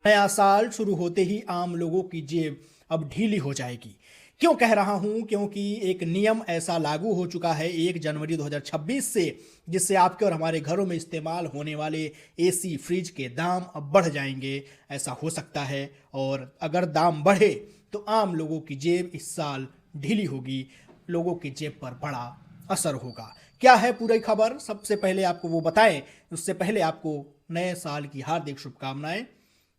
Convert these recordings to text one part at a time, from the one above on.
नया साल शुरू होते ही आम लोगों की जेब अब ढीली हो जाएगी। क्यों कह रहा हूं? क्योंकि एक नियम ऐसा लागू हो चुका है 1 जनवरी 2026 से, जिससे आपके और हमारे घरों में इस्तेमाल होने वाले एसी, फ्रिज के दाम अब बढ़ जाएंगे। ऐसा हो सकता है, और अगर दाम बढ़े तो आम लोगों की जेब इस साल ढीली होगी, लोगों की जेब पर बड़ा असर होगा। क्या है पूरी खबर, सबसे पहले आपको वो बताएं। उससे पहले आपको नए साल की हार्दिक शुभकामनाएं।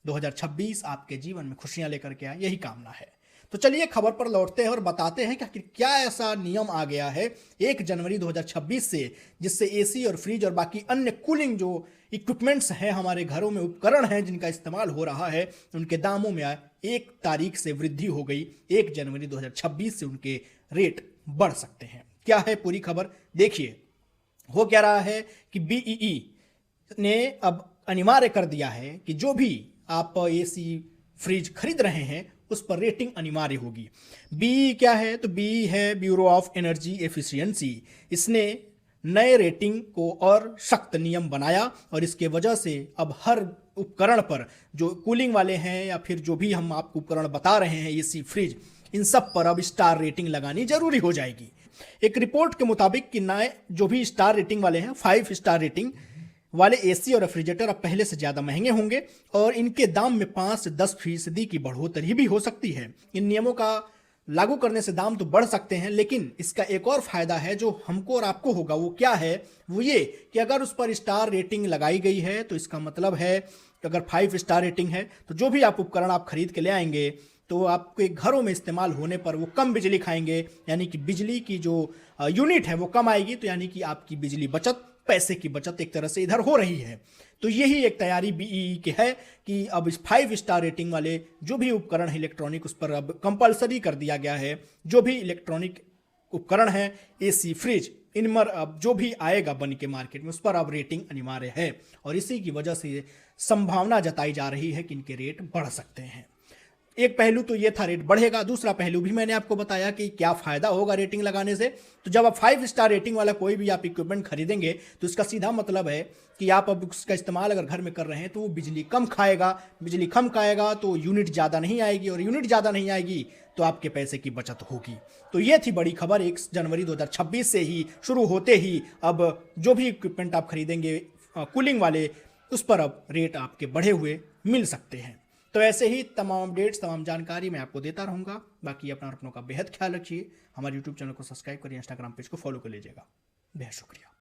2026 आपके जीवन में खुशियां लेकर के आए, यही कामना है। तो चलिए खबर पर लौटते हैं और बताते हैं कि आखिर क्या ऐसा नियम आ गया है 1 जनवरी 2026 से, जिससे एसी और फ्रिज और बाकी अन्य कूलिंग जो इक्विपमेंट्स हैं हमारे घरों में, उपकरण हैं जिनका इस्तेमाल हो रहा है, उनके दामों में 1 तारीख से वृद्धि हो गई। 1 जनवरी 2026 से उनके रेट बढ़ सकते हैं। क्या है पूरी खबर, देखिए। हो क्या रहा है कि बीईई ने अब अनिवार्य कर दिया है कि जो भी आप एसी, फ्रिज खरीद रहे हैं उस पर रेटिंग अनिवार्य होगी। बी क्या है? तो बी है ब्यूरो ऑफ एनर्जी एफिशिएंसी। इसने नए रेटिंग को और सख्त नियम बनाया, और इसके वजह से अब हर उपकरण पर, जो कूलिंग वाले हैं या फिर जो भी हम आपको उपकरण बता रहे हैं, एसी, फ्रिज, इन सब पर अब स्टार रेटिंग लगानी जरूरी हो जाएगी। एक रिपोर्ट के मुताबिक कि नए जो भी स्टार रेटिंग वाले हैं, 5 स्टार रेटिंग वाले एसी और रेफ्रिजरेटर अब पहले से ज़्यादा महंगे होंगे, और इनके दाम में 5 से 10% की बढ़ोतरी भी हो सकती है। इन नियमों का लागू करने से दाम तो बढ़ सकते हैं, लेकिन इसका एक और फायदा है जो हमको और आपको होगा। वो क्या है? वो ये कि अगर उस पर स्टार रेटिंग लगाई गई है तो इसका मतलब है कि अगर 5 स्टार रेटिंग है तो जो भी आप उपकरण आप खरीद के ले आएंगे तो आपके घरों में इस्तेमाल होने पर वो कम बिजली खाएंगे, यानी कि बिजली की जो यूनिट है वो कम आएगी। तो यानी कि आपकी बिजली बचत, पैसे की बचत एक तरह से इधर हो रही है। तो यही एक तैयारी बीईई की है कि अब इस 5 स्टार रेटिंग वाले जो भी उपकरण है इलेक्ट्रॉनिक, उस पर अब कंपलसरी कर दिया गया है। जो भी इलेक्ट्रॉनिक उपकरण है, एसी, फ्रिज, इन पर अब जो भी आएगा बन के मार्केट में, उस पर अब रेटिंग अनिवार्य है, और इसी की वजह से संभावना जताई जा रही है कि इनके रेट बढ़ सकते हैं। एक पहलू तो ये था, रेट बढ़ेगा। दूसरा पहलू भी मैंने आपको बताया कि क्या फायदा होगा रेटिंग लगाने से। तो जब आप 5 स्टार रेटिंग वाला कोई भी आप इक्विपमेंट खरीदेंगे तो इसका सीधा मतलब है कि आप अब उसका इस्तेमाल अगर घर में कर रहे हैं तो वो बिजली कम खाएगा। बिजली कम खाएगा तो यूनिट ज़्यादा नहीं आएगी, और यूनिट ज़्यादा नहीं आएगी तो आपके पैसे की बचत होगी। तो ये थी बड़ी खबर। 1 जनवरी 2026 से ही शुरू होते ही अब जो भी इक्विपमेंट आप खरीदेंगे कूलिंग वाले, उस पर अब रेट आपके बढ़े हुए मिल सकते हैं। तो ऐसे ही तमाम अपडेट्स, तमाम जानकारी मैं आपको देता रहूँगा। बाकी अपना और अपनों का बेहद ख्याल रखिए। हमारे यूट्यूब चैनल को सब्सक्राइब करिए, इंस्टाग्राम पेज को फॉलो कर लीजिएगा। बेहद शुक्रिया।